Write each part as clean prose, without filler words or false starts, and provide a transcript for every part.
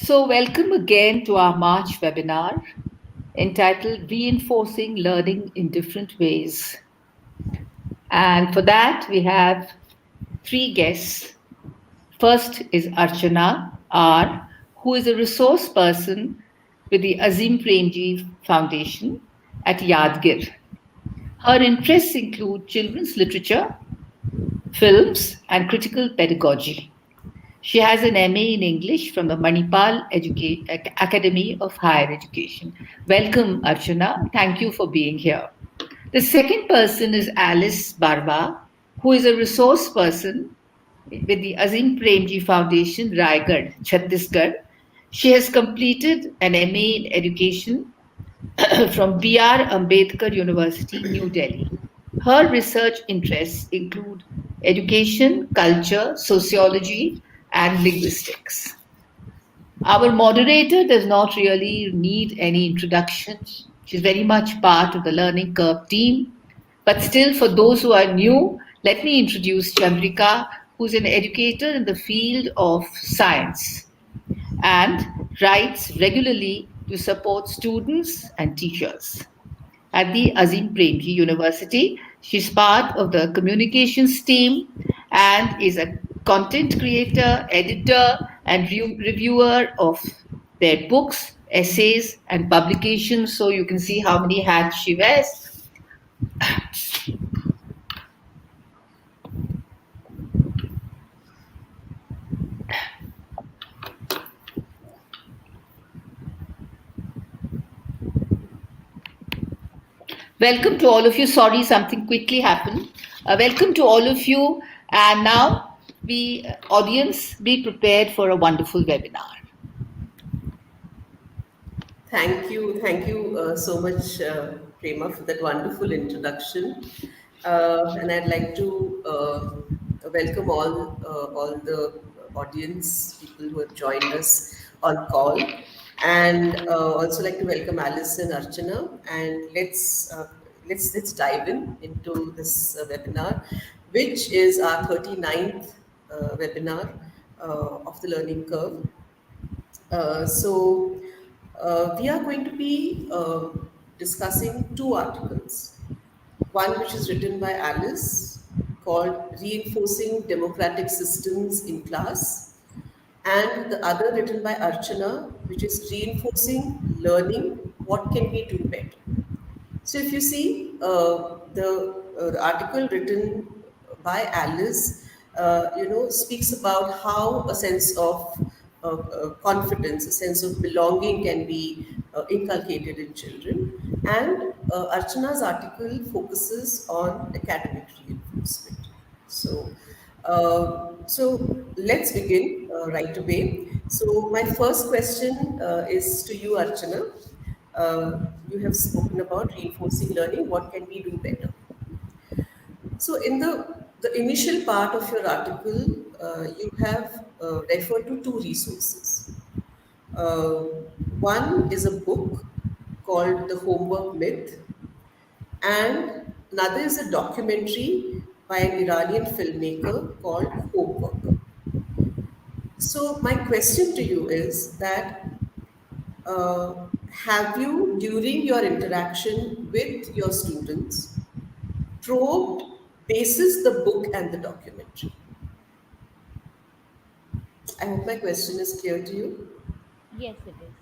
Welcome again to our March webinar entitled Reinforcing Learning in Different Ways. And for that, we have three guests. First is Archana R, who is a resource person with the Azim Premji Foundation at Yadgir. Her interests include children's literature, films, and critical pedagogy. She has an MA in English from the Manipal Academy of Higher Education. Welcome, Archana. Thank you for being here. The second person is Alice Barwa, who is a resource person with the Azim Premji Foundation, Raigad, Chhattisgarh. She has completed an MA in Education from B.R. Ambedkar University, New Delhi. Her research interests include education, culture, sociology, and linguistics. Our moderator does not really need any introduction. She's very much part of the Learning Curve team. But still, for those who are new, let me introduce Chandrika, who's an educator in the field of science and writes regularly to support students and teachers. At the Azim Premji University, she's part of the communications team and is a content creator, editor, and reviewer of their books, essays, and publications. So you can see how many hats she wears. Welcome to all of you. Sorry, something quickly happened. Welcome to all of you. And now, audience, be prepared for a wonderful webinar. Thank you so much, Prema, for that wonderful introduction. And I'd like to welcome all the audience, people who have joined us on call, and also like to welcome Alice and Archana. And let's dive into this webinar, which is our 39th webinar of the Learning Curve. We are going to be discussing two articles. One which is written by Alice called Reinforcing Democratic Systems in Class, and the other written by Archana, which is Reinforcing Learning, What Can We Do Better? So if you see the article written by Alice, speaks about how a sense of confidence, a sense of belonging can be inculcated in children. And Archana's article focuses on academic reinforcement. So let's begin right away. So my first question is to you, Archana. You have spoken about reinforcing learning. What can we do better? So in the initial part of your article, you have referred to two resources. Uh, One is a book called The Homework Myth, and another is a documentary by an Iranian filmmaker called Homework. So my question to you is that have you, during your interaction with your students, probed basis the book and the documentary? I hope my question is clear to you. Yes, it is.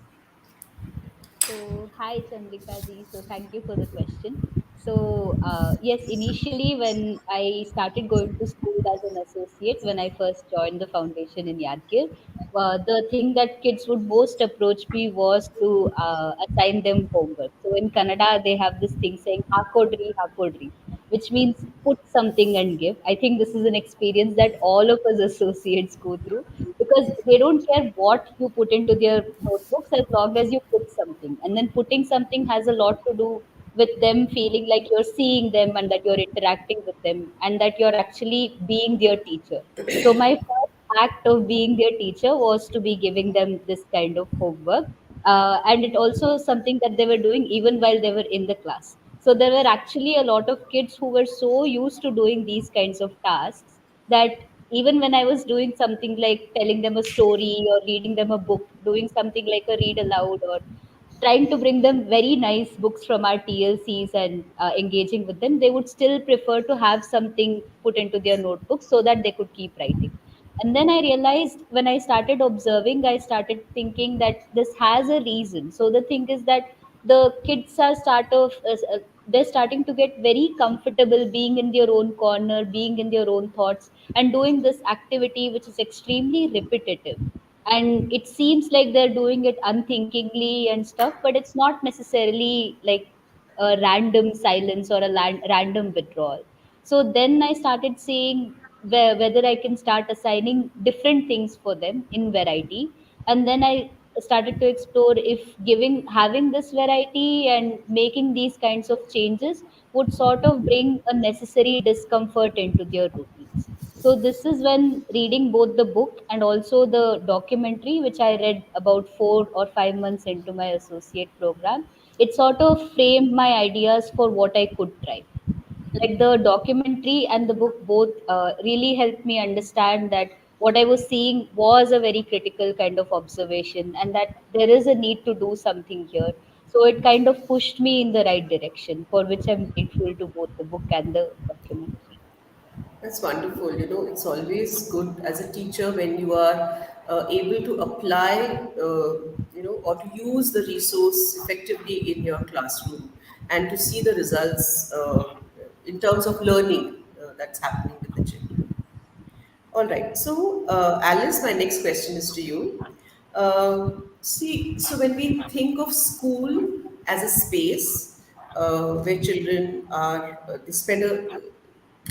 So, hi Chandrika ji. So, thank you for the question. So, yes, initially when I started going to school as an associate, when I first joined the foundation in Yadgir, the thing that kids would most approach me was to assign them homework. So, in Kannada, they have this thing saying "hakodri, hakodri," which means put something and give. I think this is an experience that all of us associates go through because they don't care what you put into their notebooks as long as you put something. And then putting something has a lot to do with them feeling like you're seeing them and that you're interacting with them and that you're actually being their teacher. So my first act of being their teacher was to be giving them this kind of homework. And it also something that they were doing even while they were in the class. So there were actually a lot of kids who were so used to doing these kinds of tasks that even when I was doing something like telling them a story or reading them a book, doing something like a read aloud, or trying to bring them very nice books from our TLCs and engaging with them, they would still prefer to have something put into their notebooks so that they could keep writing. And then I realized, when I started observing, I started thinking that this has a reason. So the thing is that the kids are they're starting to get very comfortable being in their own corner, being in their own thoughts, and doing this activity which is extremely repetitive. And it seems like they're doing it unthinkingly and stuff, but it's not necessarily like a random silence or a random withdrawal. So then I started seeing whether I can start assigning different things for them in variety. And then I started to explore if giving having this variety and making these kinds of changes would sort of bring a necessary discomfort into their routines. So this is when reading both the book and also the documentary, which I read about 4 or 5 months into my associate program, it sort of framed my ideas for what I could try. Like the documentary and the book both really helped me understand that what I was seeing was a very critical kind of observation, and that there is a need to do something here. So it kind of pushed me in the right direction, for which I'm grateful to both the book and the documentary. That's wonderful. It's always good as a teacher when you are able to apply, or to use the resource effectively in your classroom and to see the results in terms of learning that's happening with the children. All right. So, Alice, my next question is to you. See, so when we think of school as a space where children they spend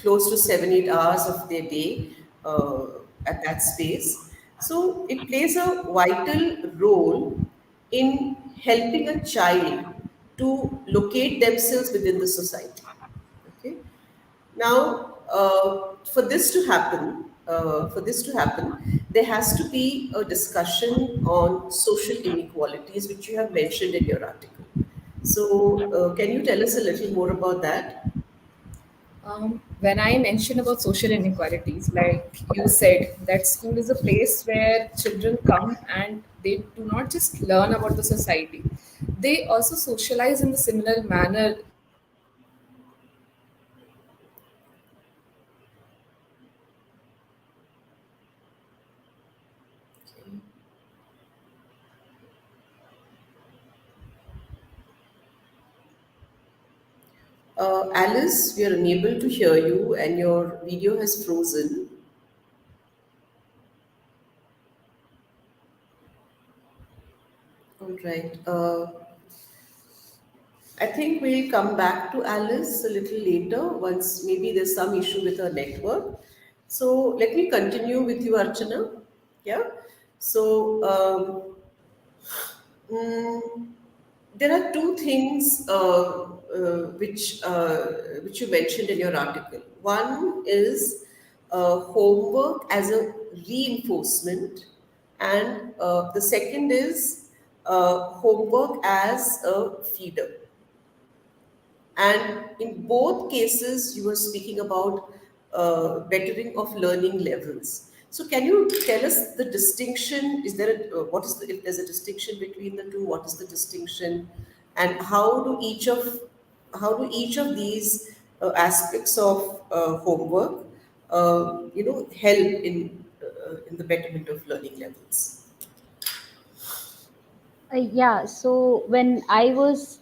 close to 7, 8 hours of their day uh, at that space. So, it plays a vital role in helping a child to locate themselves within the society. Okay. Now, for this to happen, there has to be a discussion on social inequalities, which you have mentioned in your article. So, can you tell us a little more about that? When I mention about social inequalities, like you said, that school is a place where children come and they do not just learn about the society, they also socialize in the similar manner that they socialize in their classroom. So when we talk about social inequalities, Okay. Alice, we are unable to hear you, and your video has frozen. All right. I think we'll come back to Alice a little later once maybe there's some issue with her network. So let me continue with you, Archana. Yeah. So mm, there are two things which you mentioned in your article. One is homework as a reinforcement, and the second is homework as a feeder. And in both cases, you were speaking about bettering of learning levels. So, can you tell us the distinction? Is there what is if there's a distinction between the two? What is the distinction, and how do each of these aspects of homework, help in the betterment of learning levels? Yeah, so when I was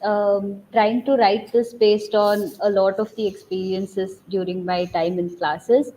trying to write this based on a lot of the experiences during my time in classes,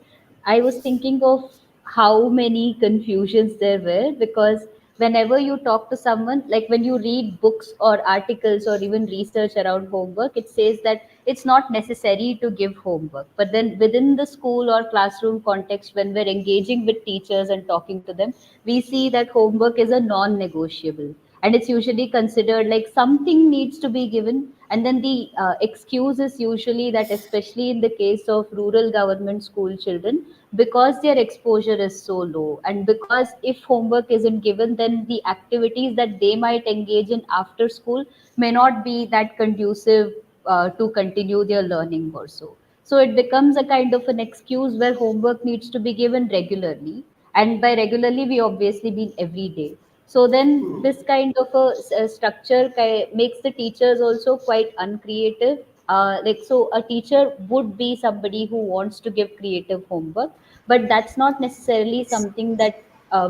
I was thinking of how many confusions there were, because whenever you talk to someone, like when you read books or articles or even research around homework, it says that it's not necessary to give homework. But then within the school or classroom context, when we're engaging with teachers and talking to them, we see that homework is a non negotiable, and it's usually considered like something needs to be given. And then the excuse is usually that, especially in the case of rural government school children, because their exposure is so low, and because if homework isn't given, then the activities that they might engage in after school may not be that conducive to continue their learning or so. So it becomes a kind of an excuse where homework needs to be given regularly. And by regularly, we obviously mean every day. So then this kind of a structure makes the teachers also quite uncreative. So a teacher would be somebody who wants to give creative homework, but that's not necessarily something that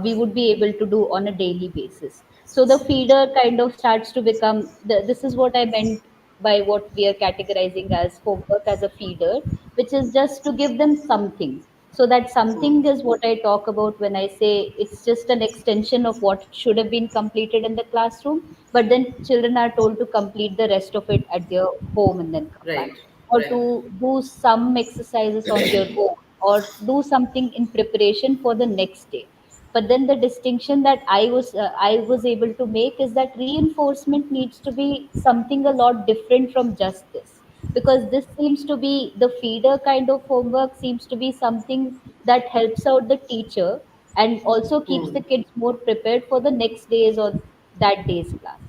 we would be able to do on a daily basis. So the feeder kind of starts to become this is what I meant by what we are categorizing as homework as a feeder, which is just to give them something. So that something is what I talk about when I say it's just an extension of what should have been completed in the classroom, but then children are told to complete the rest of it at their home and then come back, Right, or right. to do some exercises on their own, or do something in preparation for the next day. But then the distinction that I was able to make is that reinforcement needs to be something a lot different from just this, because this seems to be the feeder kind of homework, seems to be something that helps out the teacher and also keeps the kids more prepared for the next days or that day's class.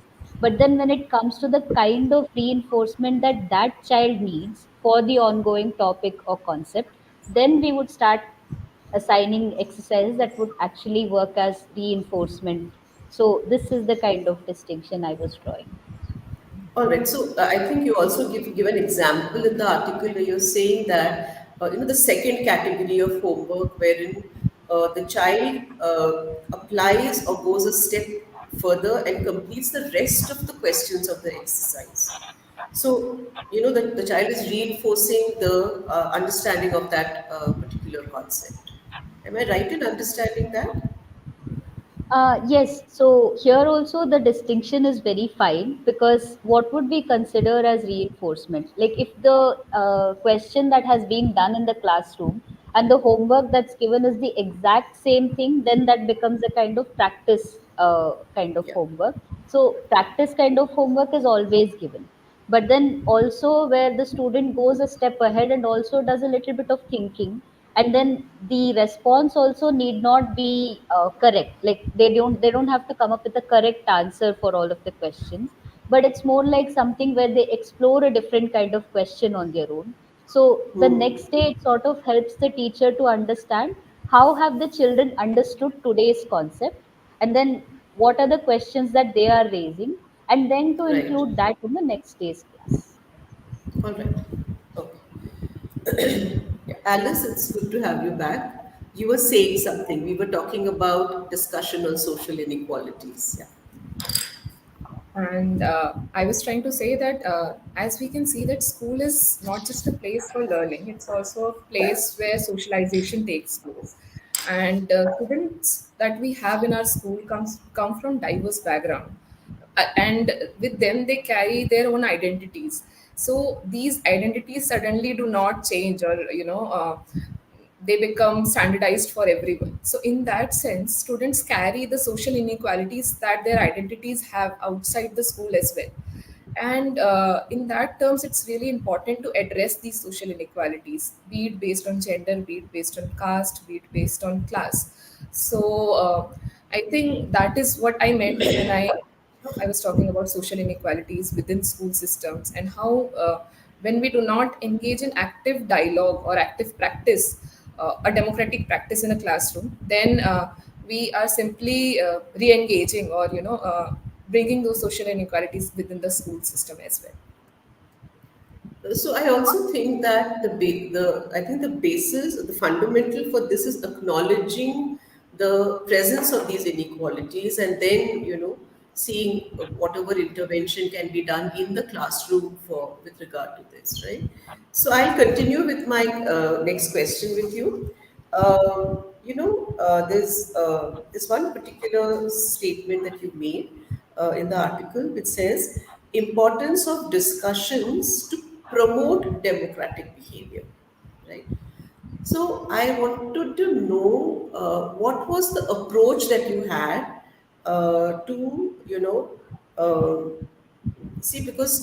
But then when it comes to the kind of reinforcement that that child needs for the ongoing topic or concept, then we would start assigning exercises that would actually work as reinforcement. So this is the kind of distinction I was drawing. All right. So I think you also give an example in the article where you're saying that the second category of homework wherein the child applies or goes a step further and completes the rest of the questions of the exercise. So the child is reinforcing the understanding of that particular concept. Am I right in understanding that? Yes, so here also the distinction is very fine, because what would we consider as reinforcement? Like if the question that has been done in the classroom and the homework that's given is the exact same thing, then that becomes a kind of practice kind of Yeah. homework. So practice kind of homework is always given. But then also where the student goes a step ahead and also does a little bit of thinking, and then the response also need not be correct, like they don't have to come up with a correct answer for all of the questions, but it's more like something where they explore a different kind of question on their own. So the next day it sort of helps the teacher to understand how have the children understood today's concept, and then what are the questions that they are raising, and then to Right. include that in the next day's class. All right. Okay. Yeah. Alice, it's good to have you back. You were saying something. We were talking about discussion on social inequalities. Yeah. And I was trying to say that as we can see that school is not just a place for learning, it's also a place where socialization takes place. And students that we have in our school come from diverse background. And with them they carry their own identities. So these identities suddenly do not change, or they become standardized for everyone. So, in that sense, students carry the social inequalities that their identities have outside the school as well. And in that terms, it's really important to address these social inequalities, be it based on gender, be it based on caste, be it based on class. So, I think that is what I meant when I was talking about social inequalities within school systems, and how when we do not engage in active dialogue or active practice, a democratic practice in a classroom, then we are simply re-engaging, or bringing those social inequalities within the school system as well. So I also think that I think the basis, the fundamental for this is acknowledging the presence of these inequalities, and then seeing whatever intervention can be done in the classroom for with regard to this, right? So I'll continue with my next question with you. There's one particular statement that you made in the article which says importance of discussions to promote democratic behavior, right? So I wanted to know what was the approach that you had to see, because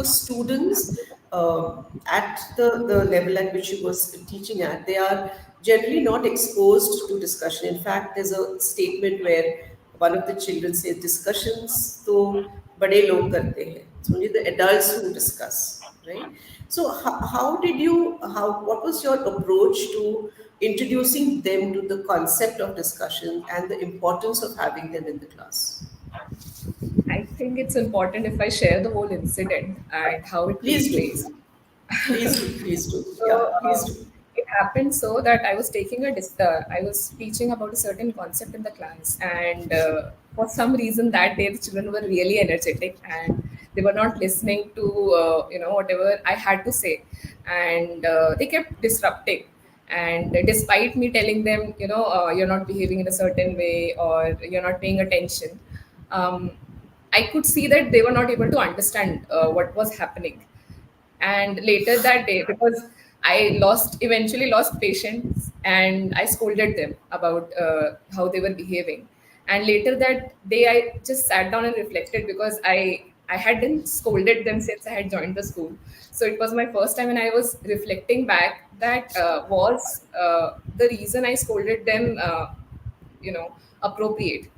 students at the level at which you was teaching at, they are generally not exposed to discussion. In fact, there's a statement where one of the children says discussions to bade log karte hain, It's only the adults who discuss, right? So what was your approach to introducing them to the concept of discussion and the importance of having them in the class? I think it's important if I share the whole incident and how it took Please place. do. Please do. Please do. So Yeah, please do. it happened so that I was teaching about a certain concept in the class, and for some reason that day the children were really energetic and they were not listening to whatever I had to say, and they kept disrupting. And despite me telling them, you're not behaving in a certain way or you're not paying attention, um, I could see that they were not able to understand what was happening. And later that day, because I lost eventually lost patience and I scolded them about how they were behaving. And later that day I just sat down and reflected, because I hadn't scolded them since I had joined the school. So it was my first time, and I was reflecting back that was the reason I scolded them appropriate?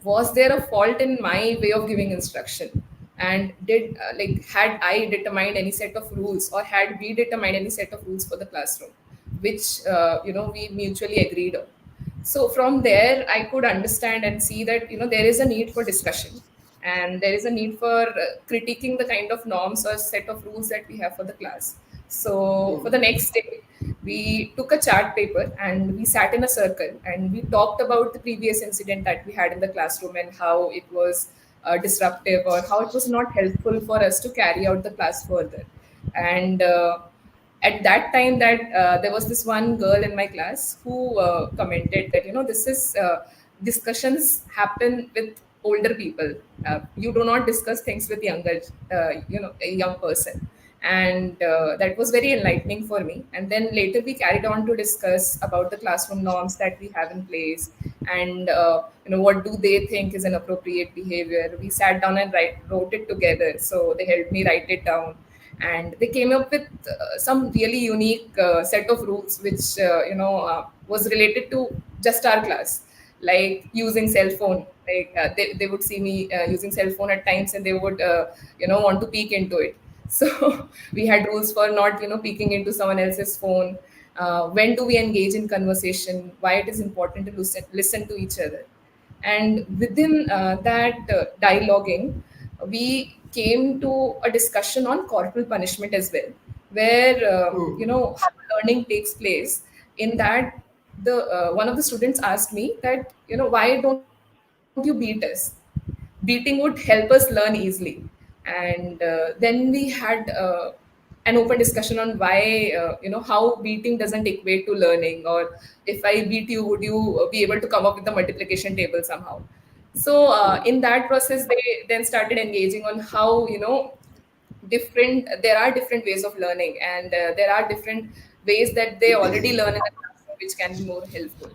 Was there a fault in my way of giving instruction? And did had I determined any set of rules, or had we determined any set of rules for the classroom, which we mutually agreed on? So from there I could understand and see that there is a need for discussion, and there is a need for critiquing the kind of norms or set of rules that we have for the class. So for the next day, we took a chart paper and we sat in a circle and we talked about the previous incident that we had in the classroom, and how it was disruptive, or how it was not helpful for us to carry out the class further. And at that time, that there was this one girl in my class who commented that this is discussions happen with older people. You do not discuss things with younger, a young person. And that was very enlightening for me. And then later we carried on to discuss about the classroom norms that we have in place, and what do they think is an appropriate behavior. We sat down and wrote it together, so they helped me write it down. And they came up with some really unique set of rules, which was related to just our class, like using cell phone. They would see me using cell phone at times, and they would want to peek into it. So we had rules for not peeking into someone else's phone. When do we engage in conversation? Why it is important to listen to each other? And within that dialoguing, we came to a discussion on corporal punishment as well, where how learning takes place. In that, the one of the students asked me that why don't you beat us? Beating would help us learn easily. And then we had an open discussion on why how beating doesn't equate to learning, or if I beat you, would you be able to come up with the multiplication table somehow? So in that process, they then started engaging on how different there are different ways of learning, and there are different ways that they already learn in the classroom which can be more helpful.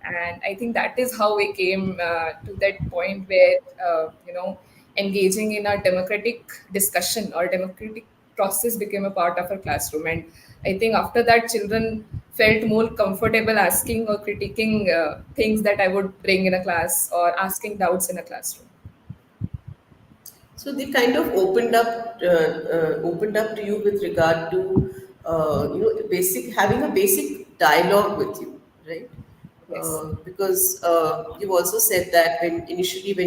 And I think that is how we came to that point where engaging in a democratic discussion or democratic process became a part of our classroom. And I think after that, children felt more comfortable asking or critiquing things that I would bring in a class, or asking doubts in a classroom. So they kind of opened up to you with regard to basic having a basic dialogue with you, right? Yes. Because you also said that when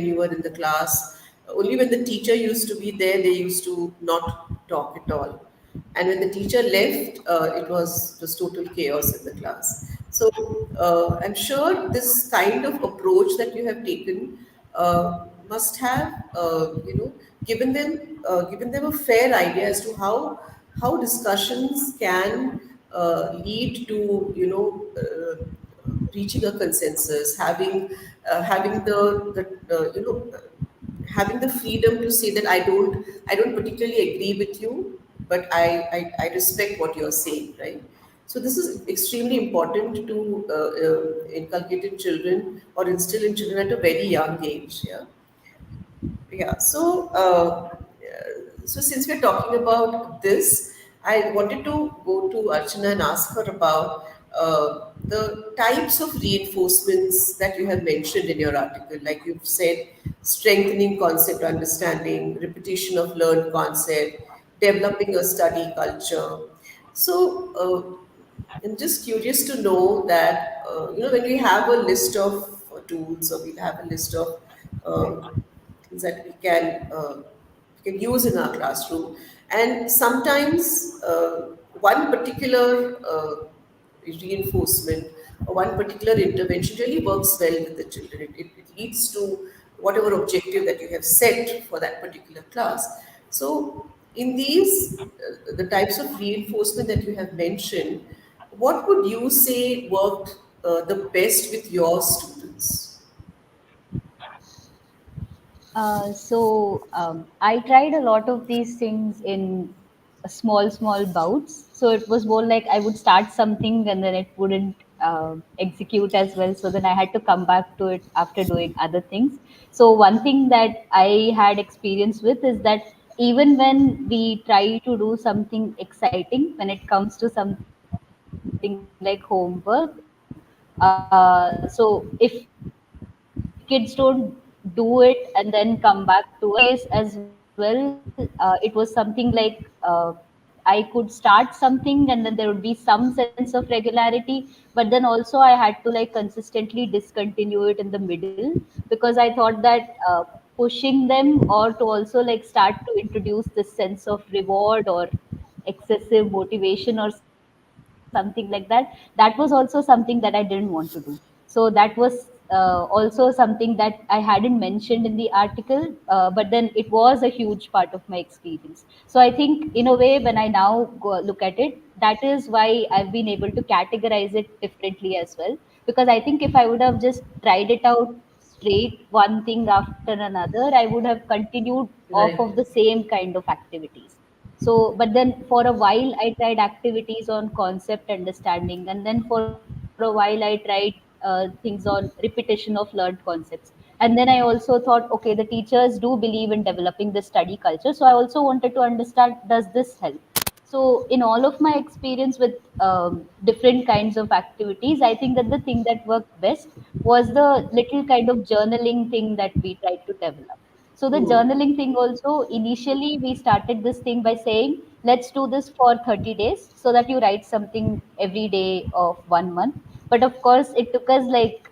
you were in the class, only when the teacher used to be there, they used to not talk at all. And when the teacher left, it was total chaos in the class. So I'm sure this kind of approach that you have taken must have given them a fair idea as to how discussions can lead to reaching a consensus, having having the freedom to say that I don't particularly agree with you, but I respect what you're saying, right? So this is extremely important to inculcate in children or instill in children at a very young age. Yeah. Yeah. So since we're talking about this, I wanted to go to Archana and ask her about the types of reinforcements that you have mentioned in your article. Like you've said, strengthening concept understanding, repetition of learned concept, developing a study culture. So, I'm just curious to know that, when we have a list of tools, or we have a list of uh, things that we can use in our classroom, and sometimes one particular reinforcement or one particular intervention really works well with the children. It leads to whatever objective that you have set for that particular class. So, in these, the types of reinforcement that you have mentioned, what would you say worked the best with your students? I tried a lot of these things in small bouts. So it was more like I would start something and then it wouldn't execute as well. So then I had to come back to it after doing other things. So one thing that I had experience with is that even when we try to do something exciting, when it comes to something like homework, so if kids don't do it and then come back to us, in my case as well, it was something like I could start something and then there would be some sense of regularity, but then also I had to like consistently discontinue it in the middle because I thought that pushing them or to also like start to introduce this sense of reward or excessive motivation or something like that, that was also something that I didn't want to do. So that was also something that I hadn't mentioned in the article, but then it was a huge part of my experience. So I think in a way when I now look at it, that is why I've been able to categorize it differently as well, because I think if I would have just tried it out straight one thing after another, I would have continued off of the same Right. kind of activities. So, but then for a while, I tried activities on concept understanding, and then for a while, I tried things on repetition of learned concepts. And then I also thought, okay, the teachers do believe in developing the study culture. So I also wanted to understand, does this help? So, in all of my experience with different kinds of activities, I think that the thing that worked best was the little kind of journaling thing that we tried to develop. So the journaling thing also, initially we started this thing by saying, let's do this for 30 days so that you write something every day of 1 month. But of course, it took us like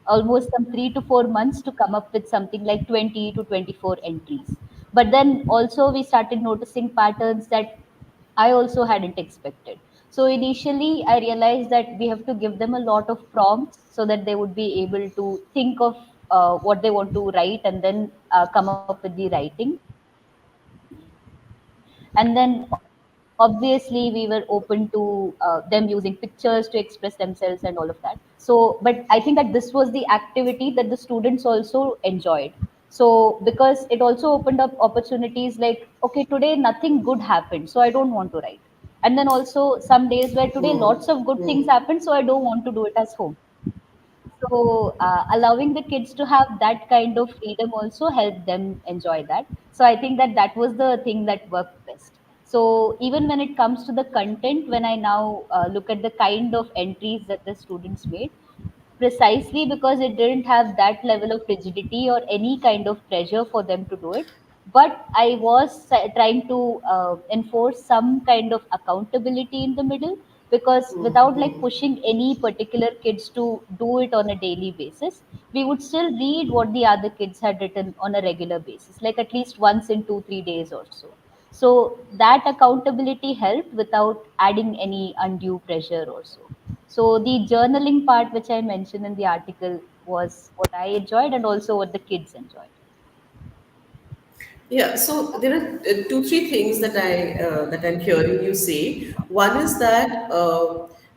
almost some 3 to 4 months to come up with something like 20 to 24 entries. But then also we started noticing patterns that I also hadn't expected. So initially, I realized that we have to give them a lot of prompts so that they would be able to think of what they want to write and then come up with the writing. And then obviously, we were open to them using pictures to express themselves and all of that. But I think that this was the activity that the students also enjoyed. So because it also opened up opportunities like, okay, today nothing good happened, so I don't want to write. And then also some days where today lots of good things happened, so I don't want to do it as home. So allowing the kids to have that kind of freedom also helped them enjoy that. So I think that that was the thing that worked best. So even when it comes to the content, when I now look at the kind of entries that the students made, precisely because it didn't have that level of rigidity or any kind of pressure for them to do it, but I was trying to enforce some kind of accountability in the middle, because without like pushing any particular kids to do it on a daily basis, we would still read what the other kids had written on a regular basis, like at least once in 2 3 days or so. So that accountability helped without adding any undue pressure or so. So the journaling part which I mentioned in the article was what I enjoyed and also what the kids enjoyed. Yeah, so there are two, three things that I'm hearing you say. One is that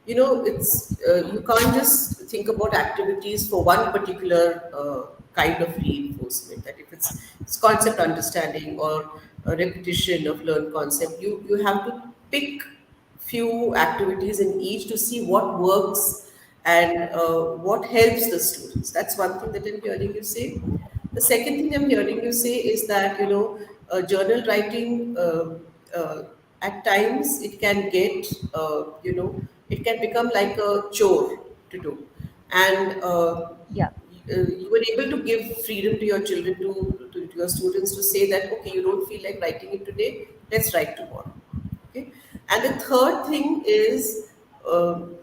it's you can't just think about activities for one particular kind of reinforcement. That if it's concept understanding or a repetition of learned concept, you have to pick few activities in each to see what works and what helps the students. That's one thing that I'm hearing you say. The second thing I'm hearing you say is that journal writing at times it can get it can become like a chore to do, and Yeah. you were able to give freedom to your children, to your students, to say that, okay, you don't feel like writing it today, let's write tomorrow. Okay. And the third thing is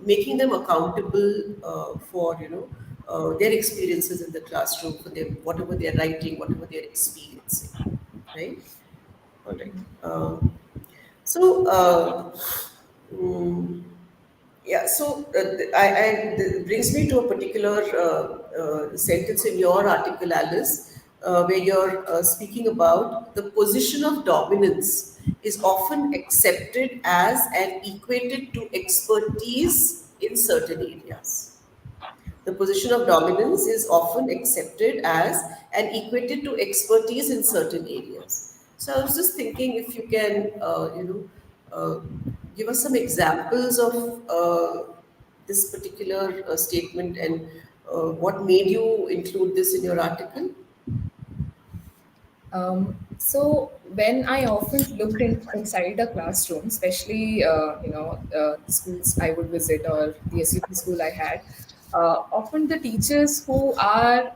making them accountable for, their experiences in the classroom, for them, whatever they're writing, whatever they're experiencing, right? All right. So, mm, yeah, so brings me to a particular sentence in your article, Alice, where you're speaking about the position of dominance is often accepted as and equated to expertise in certain areas. The position of dominance is often accepted as and equated to expertise in certain areas. So I was just thinking if you can, give us some examples of this particular statement, and what made you include this in your article. So when I often looked inside a classroom, especially the schools I would visit or the SUP school I had, often the teachers who are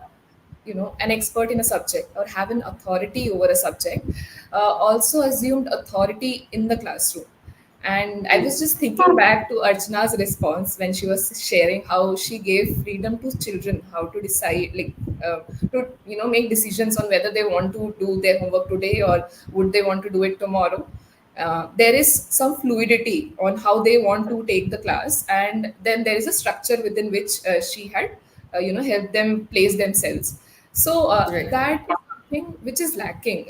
an expert in a subject or have an authority over a subject also assumed authority in the classroom. And I was just thinking back to Archana's response when she was sharing how she gave freedom to children how to decide, like, to make decisions on whether they want to do their homework today or would they want to do it tomorrow. There is some fluidity on how they want to take the class, and then there is a structure within which she had, helped them place themselves. So Right, that is something which is lacking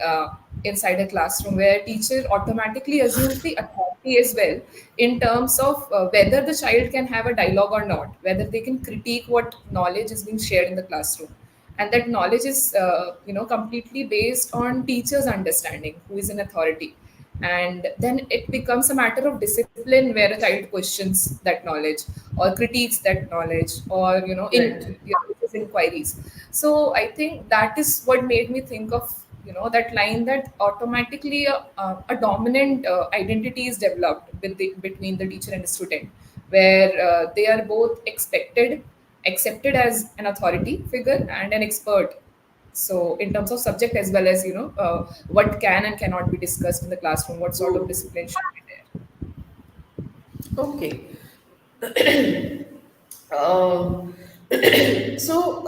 inside a classroom, where teacher automatically assumes the authority as well in terms of whether the child can have a dialogue or not, whether they can critique what knowledge is being shared in the classroom, and that knowledge is completely based on teachers understanding who is an authority. And then it becomes a matter of discipline where a child questions that knowledge or critiques that knowledge, or right. raises inquiries. So I think that is what made me think of that line, that automatically a dominant identity is developed between the teacher and the student, where they are both accepted as an authority figure and an expert. So in terms of subject, as well as what can and cannot be discussed in the classroom, what sort of Hmm. discipline should be there. Okay. Um, so,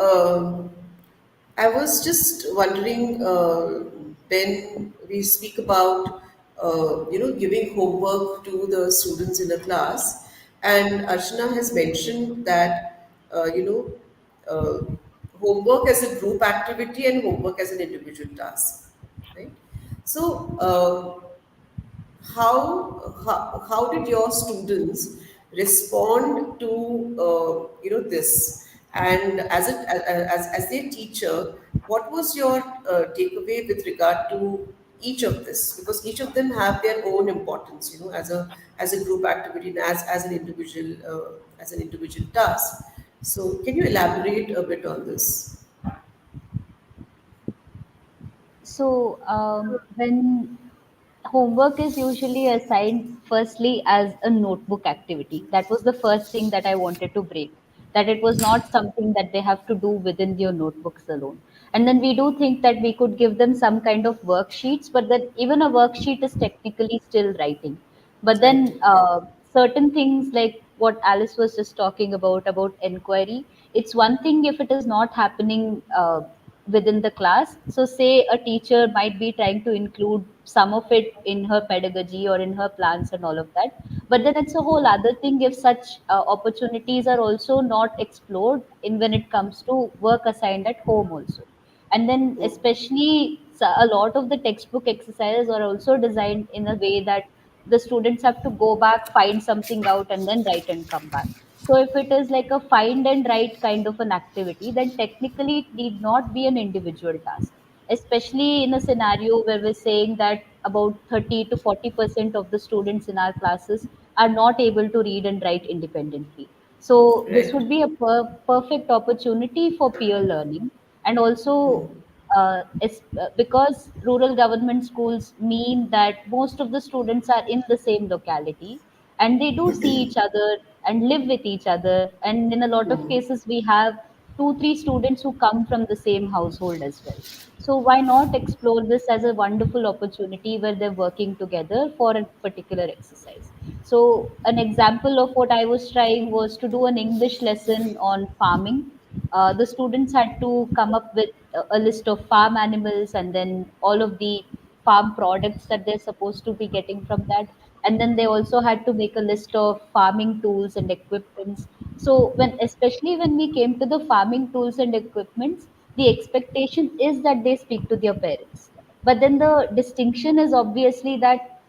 I was just wondering, when we speak about, giving homework to the students in a class, and Archana has mentioned that, homework as a group activity and homework as an individual task, right? So, how did your students respond to this, and as their teacher, what was your takeaway with regard to each of this, because each of them have their own importance, as a group activity, and as an individual task. So can you elaborate a bit on this? So, when homework is usually assigned firstly as a notebook activity, that was the first thing that I wanted to break. That it was not something that they have to do within their notebooks alone. And then we do think that we could give them some kind of worksheets, but that even a worksheet is technically still writing. But Right. then certain things like what Alice was just talking about inquiry, it's one thing if it is not happening within the class. So say a teacher might be trying to include some of it in her pedagogy or in her plans and all of that, but then it's a whole other thing if such opportunities are also not explored in when it comes to work assigned at home also. And then especially a lot of the textbook exercises are also designed in a way that the students have to go back, find something out, and then write and come back. So if it is like a find and write kind of an activity, then technically it need not be an individual task, especially in a scenario where we're saying that about 30 to 40% of the students in our classes are not able to read and write independently. So this Right. would be a perfect opportunity for peer learning. And also because rural government schools mean that most of the students are in the same locality and they do see each other and live with each other, and in a lot of cases we have 2 3 students who come from the same household as well. So why not explore this as a wonderful opportunity where they're working together for a particular exercise. So an example of what I was trying was to do an English lesson on farming. The students had to come up with a list of farm animals and then all of the farm products that they're supposed to be getting from that. And then they also had to make a list of farming tools and equipments. So especially when we came to the farming tools and equipments, the expectation is that they speak to their parents. But then the distinction is obviously that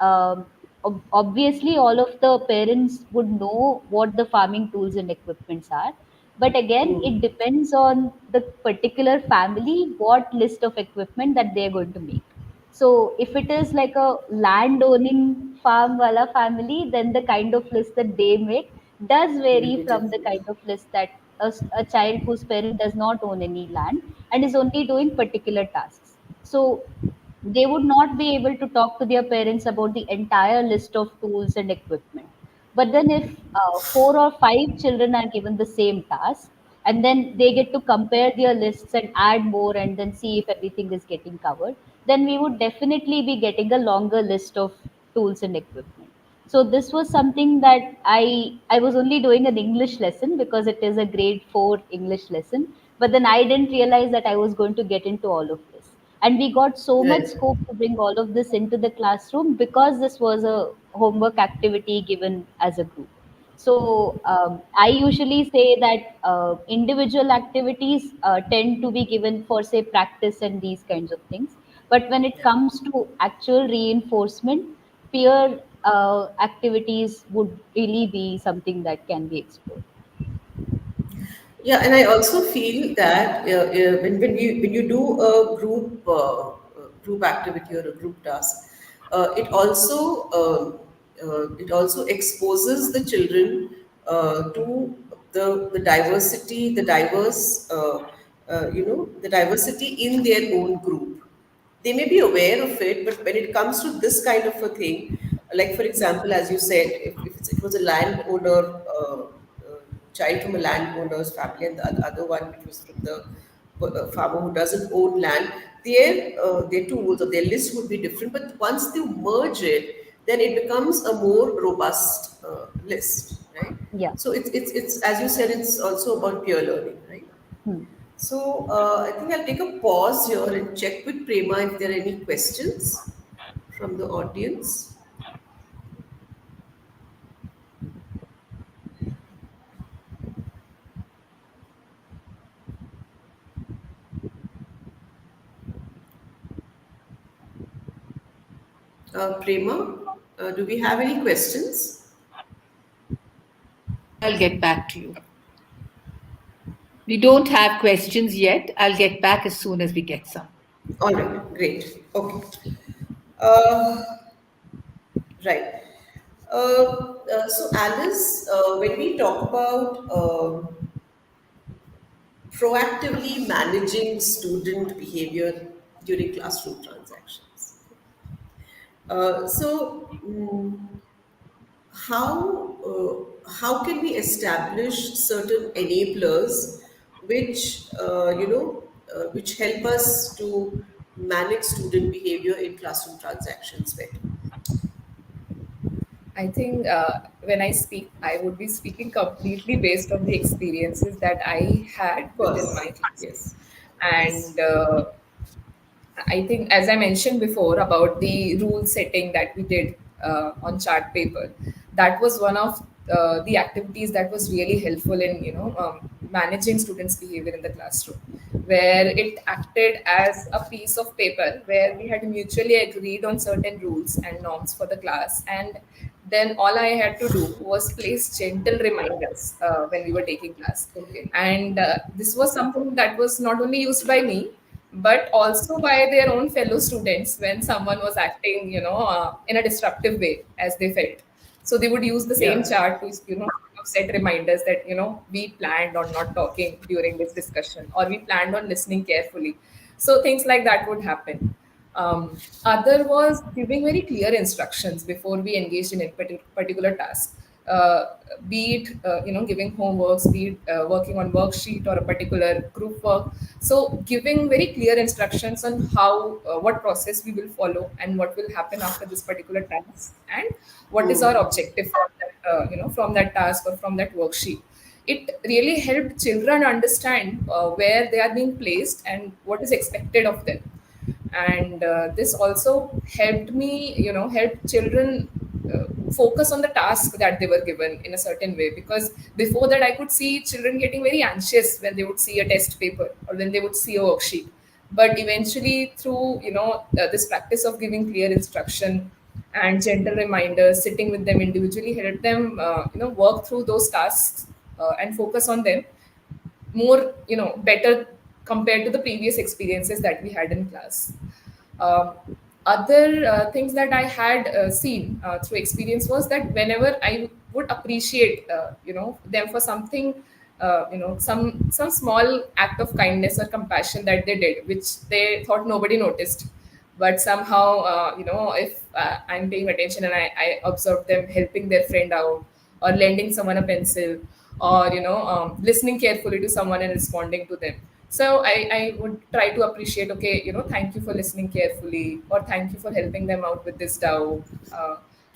obviously all of the parents would know what the farming tools and equipments are, but again it depends on the particular family what list of equipment that they're going to make. So if it is like a land owning farm wala family, then the kind of list that they make does Will vary be from the different. kind of list that a child whose parent does not own any land and is only doing particular tasks. So they would not be able to talk to their parents about the entire list of tools and equipment. But then, if 4 or 5 children are given the same task, and then they get to compare their lists and add more and then see if everything is getting covered, then we would definitely be getting a longer list of tools and equipment. So this was something that I was only doing an English lesson because it is a grade 4 English lesson, but then I didn't realize that I was going to get into all of this. And we got so much Right. scope to bring all of this into the classroom because this was a homework activity given as a group. So I usually say that individual activities tend to be given for, say, practice and these kinds of things. But when it Yeah. comes to actual reinforcement, peer activities would really be something that can be explored. Yeah, and I also feel that when you do a group activity or a group task, it also exposes the children to the diversity, the diversity in their own group. They may be aware of it, but when it comes to this kind of a thing, like for example, as you said, if it was a landowner, child from a landowner's family, and the other one which was from the farmer who doesn't own land, their tools or their list would be different. But once you merge it, then it becomes a more robust list, right? Yeah. So it's as you said, it's also about peer learning, right? Hmm. So I think I'll take a pause here and check with Prema if there are any questions from the audience. Prema, do we have any questions? I'll get back to you. We don't have questions yet. I'll get back as soon as we get some. All right, great. Okay. Uh, right. So, Alice, when we talk about proactively managing student behavior during classroom transactions, how can we establish certain enablers which which help us to manage student behavior in classroom transactions better? I think when I speak, I would be speaking completely based on the experiences that I had Of within my course, classroom. yes, yes, And I think, as I mentioned before about the rule setting that we did on chart paper, that was one of the activities that was really helpful in managing students' behavior in the classroom, where it acted as a piece of paper where we had mutually agreed on certain rules and norms for the class, and then all I had to do was place gentle reminders when we were taking class. okay, And this was something that was not only used by me, but also by their own fellow students when someone was acting, in a disruptive way as they felt. So they would use the same yeah, chart to, set reminders that, we planned on not talking during this discussion, or we planned on listening carefully. So things like that would happen. Other was giving very clear instructions before we engaged in a particular task. uh, be it giving homeworks, be it working on worksheet or a particular group work. So giving very clear instructions on how what process we will follow and what will happen after this particular task, and what is our Hmm. objective from that, from that task or from that worksheet. It really helped children understand where they are being placed and what is expected of them. And this also helped me, help children focus on the task that they were given in a certain way, because before that I could see children getting very anxious when they would see a test paper or when they would see a worksheet. But eventually, through this practice of giving clear instruction and gentle reminders, sitting with them individually help them work through those tasks and focus on them more, better compared to the previous experiences that we had in class. um, Other things that I had seen through experience was that whenever I would appreciate them for something, some small act of kindness or compassion that they did, which they thought nobody noticed, but somehow, if I'm paying attention and I observe them helping their friend out, or lending someone a pencil, or listening carefully to someone and responding to them. So I would try to appreciate, okay, thank you for listening carefully, or thank you for helping them out with this doubt.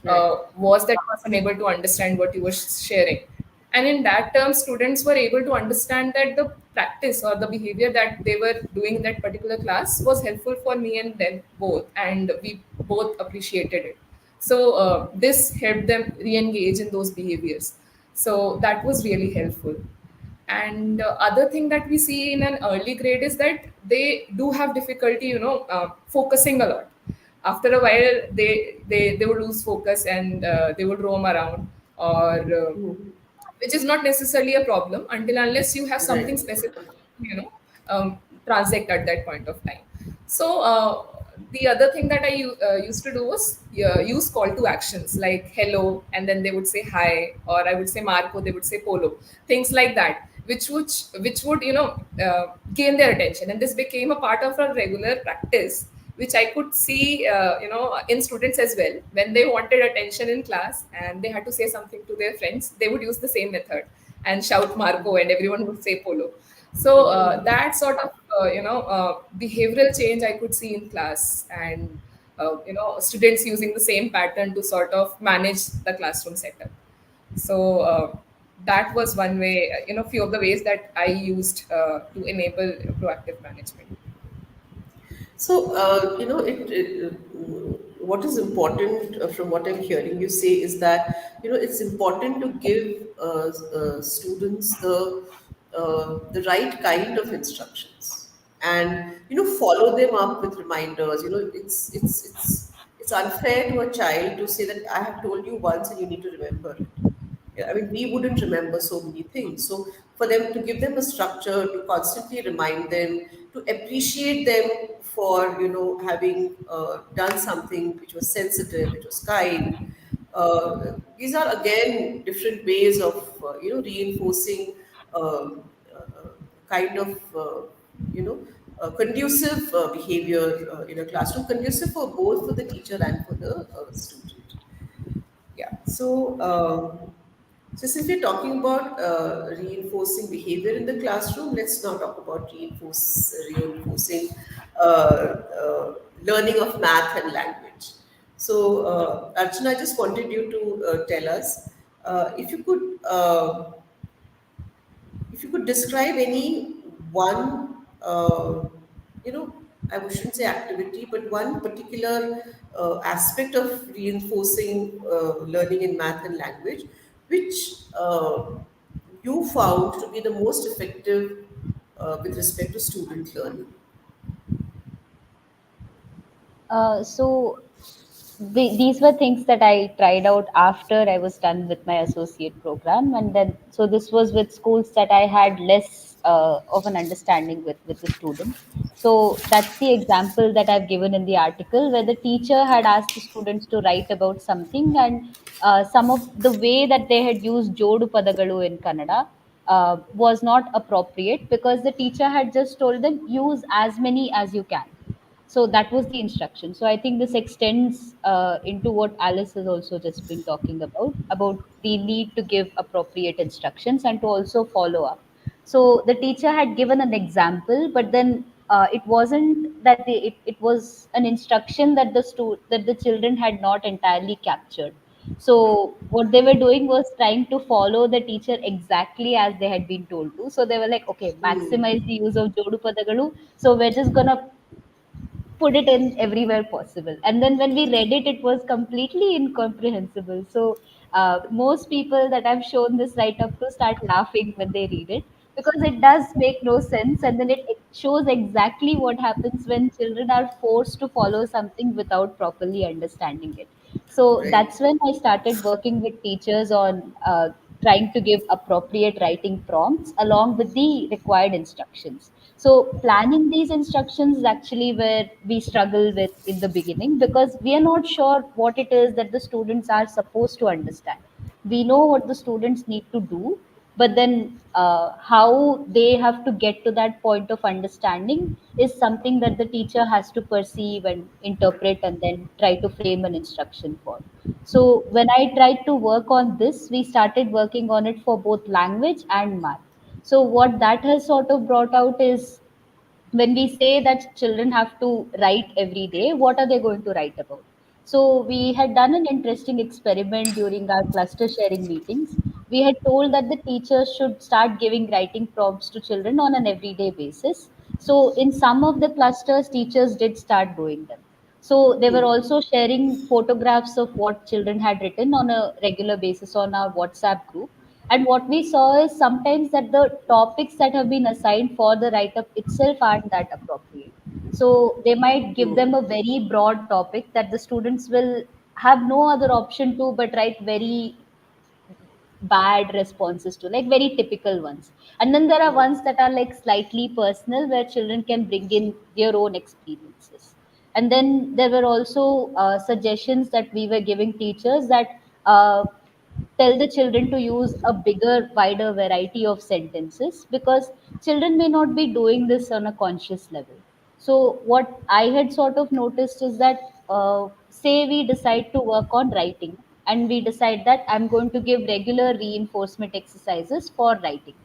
Right. Was that person able to understand what you were sharing? And in that term, students were able to understand that the practice or the behavior that they were doing in that particular class was helpful for me and them both, and we both appreciated it. So this helped them re-engage in those behaviors. So that was really helpful. And other thing that we see in an early grade is that they do have difficulty, focusing a lot. After a while, they would lose focus, and they would roam around, or which is not necessarily a problem until unless you have something Right. specific, you know transact at that point of time. So the other thing that I used to do was use call to actions like hello, and then they would say hi, or I would say Marco, they would say Polo, things like that, which would gain their attention. And this became a part of a regular practice, which I could see, in students as well. When they wanted attention in class and they had to say something to their friends, they would use the same method and shout Marco, and everyone would say Polo. So that sort of, behavioral change I could see in class, and students using the same pattern to sort of manage the classroom setup. So that was one way, few of the ways that I used to enable proactive management. So, what is important from what I'm hearing you say is that it's important to give students the right kind of instructions, and follow them up with reminders. It's unfair to a child to say that I have told you once and you need to remember it. Yeah, I mean, we wouldn't remember so many things. So for them to give them a structure, to constantly remind them, to appreciate them for having done something which was sensitive, which was kind. These are again different ways of reinforcing kind of you know conducive behavior in a classroom, conducive for both for the teacher and for the student. Yeah. So since we're talking about reinforcing behavior in the classroom, let's now talk about reinforcing learning of math and language. So, Archana, I just wanted you to tell us if you could describe any one, you know, I shouldn't say activity, but one particular aspect of reinforcing learning in math and language, which you found to be the most effective with respect to student learning. So these were things that I tried out after I was done with my associate program, and then so this was with schools that I had less of an understanding with the student. So that's the example that I've given in the article, where the teacher had asked the students to write about something, and some of the way that they had used Jodu Padagalu in Kannada was not appropriate, because the teacher had just told them use as many as you can. So that was the instruction. So I think this extends into what Alice has also just been talking about the need to give appropriate instructions and to also follow up. So the teacher had given an example, but then it wasn't that it was an instruction that that the children had not entirely captured. So what they were doing was trying to follow the teacher exactly as they had been told to. So they were like, okay, maximize the use of jodu padagalu. So we're just gonna put it in everywhere possible. And then when we read it, it was completely incomprehensible. So most people that I've shown this write up to start laughing when they read it, because it does make no sense. And then it shows exactly what happens when children are forced to follow something without properly understanding it. So Right. that's when I started working with teachers on trying to give appropriate writing prompts along with the required instructions. So planning these instructions is actually where we struggle with in the beginning, because we are not sure what it is that the students are supposed to understand. We know what the students need to do, but then how they have to get to that point of understanding is something that the teacher has to perceive and interpret and then try to frame an instruction for. So when I tried to work on this, we started working on it for both language and math. So what that has sort of brought out is, when we say that children have to write every day, what are they going to write about? So we had done an interesting experiment during our cluster sharing meetings. We had told that the teachers should start giving writing prompts to children on an everyday basis. So in some of the clusters, teachers did start doing them. So they were also sharing photographs of what children had written on a regular basis on our WhatsApp group. And what we saw is sometimes that the topics that have been assigned for the write up itself aren't that appropriate. So they might give them a very broad topic that the students will have no other option to but write very bad responses to, like very typical ones. And then there are ones that are like slightly personal, where children can bring in their own experiences. And then there were also suggestions that we were giving teachers that tell the children to use a bigger, wider variety of sentences, because children may not be doing this on a conscious level. So, what I had sort of noticed is that, say, we decide to work on writing, and we decide that I'm going to give regular reinforcement exercises for writing.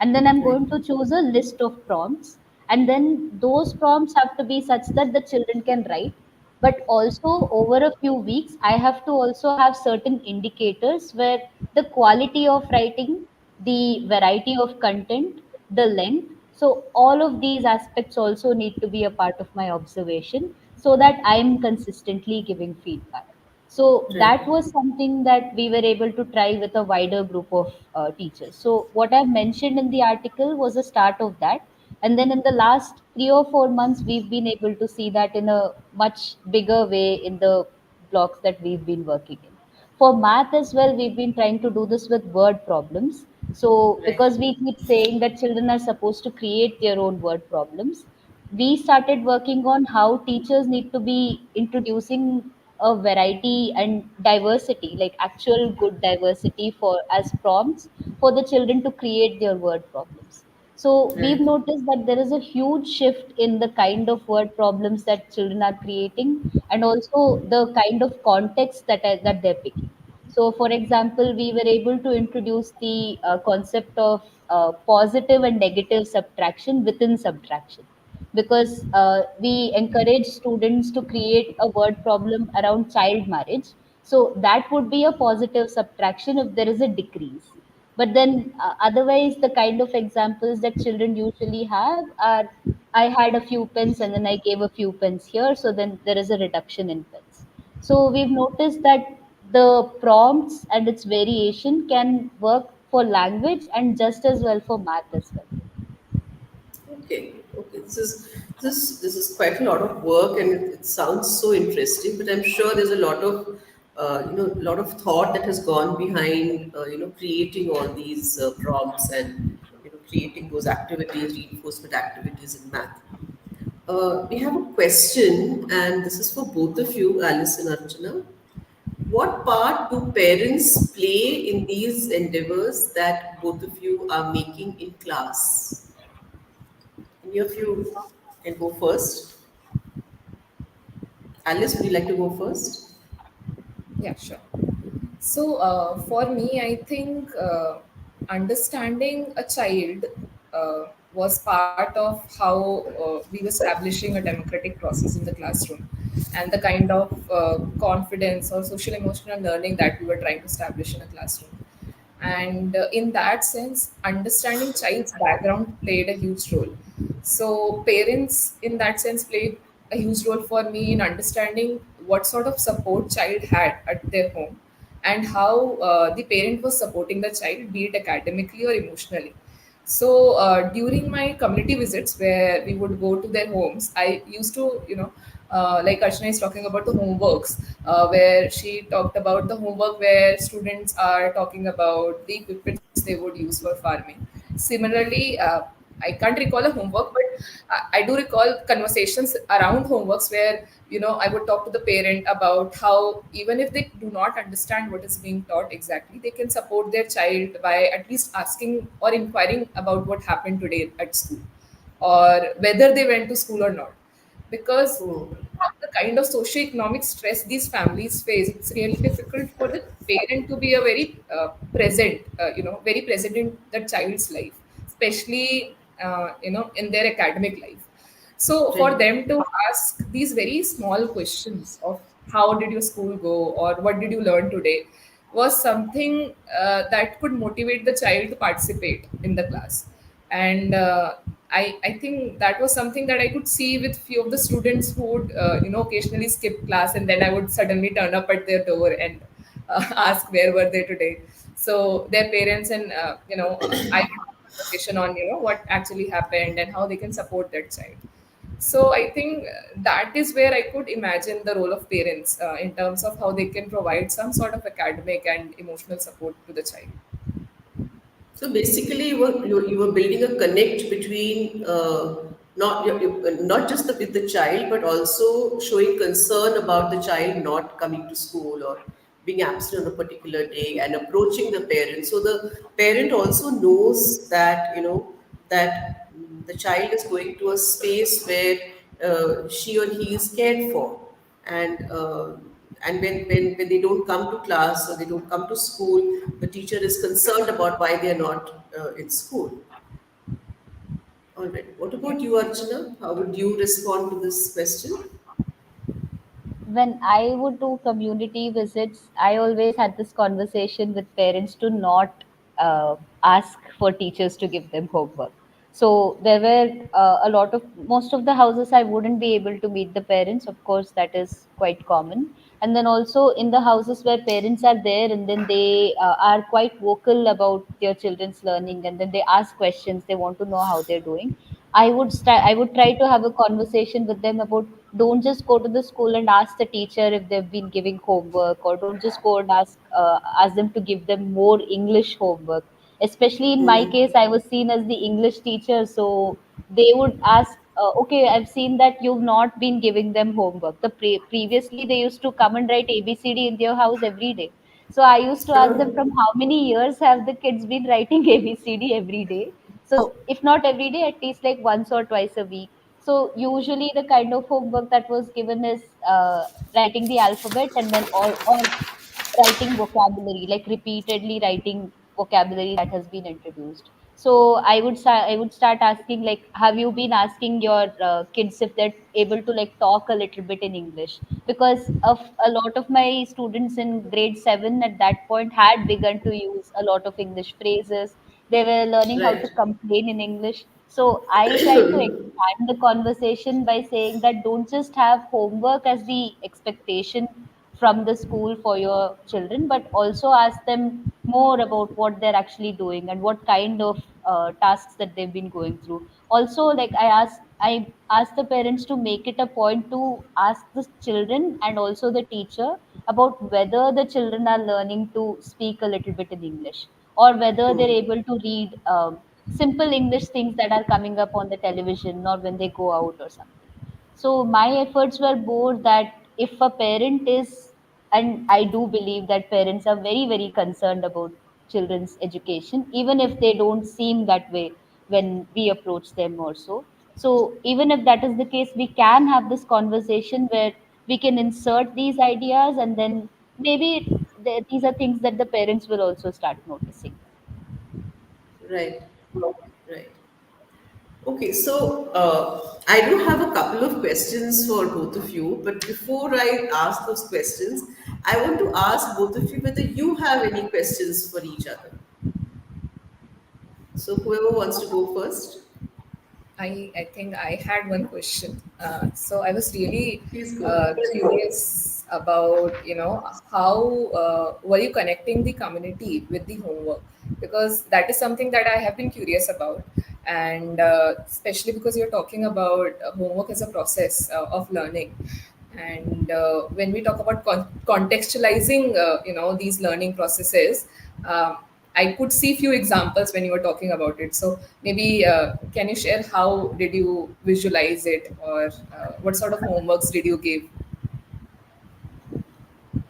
And then I'm Right. going to choose a list of prompts. And then those prompts have to be such that the children can write. But also, over a few weeks, I have to also have certain indicators where the quality of writing, the variety of content, the length, so all of these aspects also need to be a part of my observation, so that I'm consistently giving feedback. So Right. that was something that we were able to try with a wider group of teachers. So what I've mentioned in the article was the start of that. And then in the last 3 or 4 months, we've been able to see that in a much bigger way in the blocks that we've been working in. For math as well, we've been trying to do this with word problems. So Right. because we keep saying that children are supposed to create their own word problems, we started working on how teachers need to be introducing a variety and diversity, like actual good diversity for as prompts for the children to create their word problems. So we've Right. noticed that there is a huge shift in the kind of word problems that children are creating, and also the kind of context that they're picking. So, for example, we were able to introduce the concept of positive and negative subtraction within subtraction, because we encourage students to create a word problem around child marriage. So, that would be a positive subtraction if there is a decrease. But then, otherwise, the kind of examples that children usually have are, I had a few pens and then I gave a few pens here, so then there is a reduction in pens. So we've noticed that the prompts and its variation can work for language and just as well for math as well. Okay. Okay. This is quite a lot of work, and it sounds so interesting. But I'm sure there's a lot of a lot of thought that has gone behind creating all these prompts and creating those activities, reinforcement activities in math. We have a question, and this is for both of you, Alice and Archana. What part do parents play in these endeavors that both of you are making in class? Any of you can go first. Alice, would you like to go first? Yeah, sure. So, for me, I think understanding a child was part of how we were establishing a democratic process in the classroom, and the kind of confidence or social emotional learning that we were trying to establish in a classroom. And in that sense, understanding child's background played a huge role. So parents in that sense played a huge role for me in understanding what sort of support child had at their home, and how the parent was supporting the child, be it academically or emotionally. So during my community visits, where we would go to their homes, I used to, like Archana is talking about the homeworks, where she talked about the homework where students are talking about the equipments they would use for farming. Similarly, I can't recall a homework, but I do recall conversations around homeworks where, I would talk to the parent about how, even if they do not understand what is being taught exactly, they can support their child by at least asking or inquiring about what happened today at school, or whether they went to school or not. Because Hmm. the kind of socioeconomic stress these families face, it's really difficult for the parent to be a very very present in the child's life, especially in their academic life. So for Right. them to ask these very small questions of how did your school go, or what did you learn today, was something that could motivate the child to participate in the class. And I think that was something that I could see with few of the students who would occasionally skip class, and then I would suddenly turn up at their door and ask where were they today. So their parents and I would have a conversation on what actually happened and how they can support that child. So I think that is where I could imagine the role of parents in terms of how they can provide some sort of academic and emotional support to the child. So basically, you were building a connect between not just with the child, but also showing concern about the child not coming to school or being absent on a particular day, and approaching the parent. So the parent also knows that the child is going to a space where she or he is cared for, and when they don't come to class or they don't come to school, the teacher is concerned about why they are not in school. All right, what about you, Archana? How would you respond to this question? When I would do community visits, I always had this conversation with parents to not ask for teachers to give them homework. So there were a lot of most of the houses I wouldn't be able to meet the parents. Of course, that is quite common. And then also in the houses where parents are there, and then they are quite vocal about their children's learning, and then they ask questions. They want to know how they're doing. I would try to have a conversation with them about, don't just go to the school and ask the teacher if they've been giving homework, or don't just go and ask them to give them more English homework. Especially in my case, I was seen as the English teacher, so they would ask, okay, I've seen that you've not been giving them homework. Previously they used to come and write ABCD in their house every day. So I used to ask them, from how many years have the kids been writing ABCD every day? So if not every day, at least like once or twice a week. So usually the kind of homework that was given is writing the alphabet, and then or writing vocabulary, like repeatedly writing vocabulary that has been introduced. So I would start asking, like, have you been asking your kids if they're able to like talk a little bit in English? Because of a lot of my students in grade 7 at that point had begun to use a lot of English phrases. They were learning how to Right. complain in English. So I tried to expand the conversation by saying that don't just have homework as the expectation from the school for your children, but also ask them more about what they're actually doing and what kind of tasks that they've been going through. Also, like, I ask the parents to make it a point to ask the children and also the teacher about whether the children are learning to speak a little bit in English, or whether they're able to read simple English things that are coming up on the television or when they go out or something. So my efforts were more that if a parent is, and I do believe that parents are very, very concerned about children's education, even if they don't seem that way when we approach them or so. So even if that is the case, we can have this conversation where we can insert these ideas, and then maybe these are things that the parents will also start noticing. Right, right. Okay, so I do have a couple of questions for both of you, but before I ask those questions, I want to ask both of you whether you have any questions for each other. So, whoever wants to go first, I think I had one question. So I was really please go. curious about, you know, how were you connecting the community with the homework? Because that is something that I have been curious about, and especially because you're talking about homework as a process of learning. And when we talk about contextualizing, you know, these learning processes, I could see few examples when you were talking about it. So maybe can you share how did you visualize it, or what sort of homeworks did you give?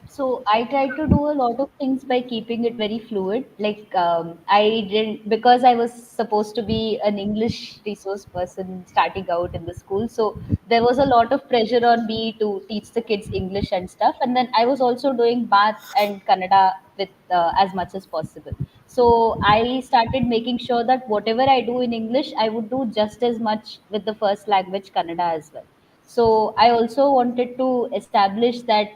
So I tried to do a lot of things by keeping it very fluid. Like I didn't, because I was supposed to be an English resource person starting out in the school. So there was a lot of pressure on me to teach the kids English and stuff. And then I was also doing math and Kannada with as much as possible. So I started making sure that whatever I do in English, I would do just as much with the first language Kannada as well. So I also wanted to establish that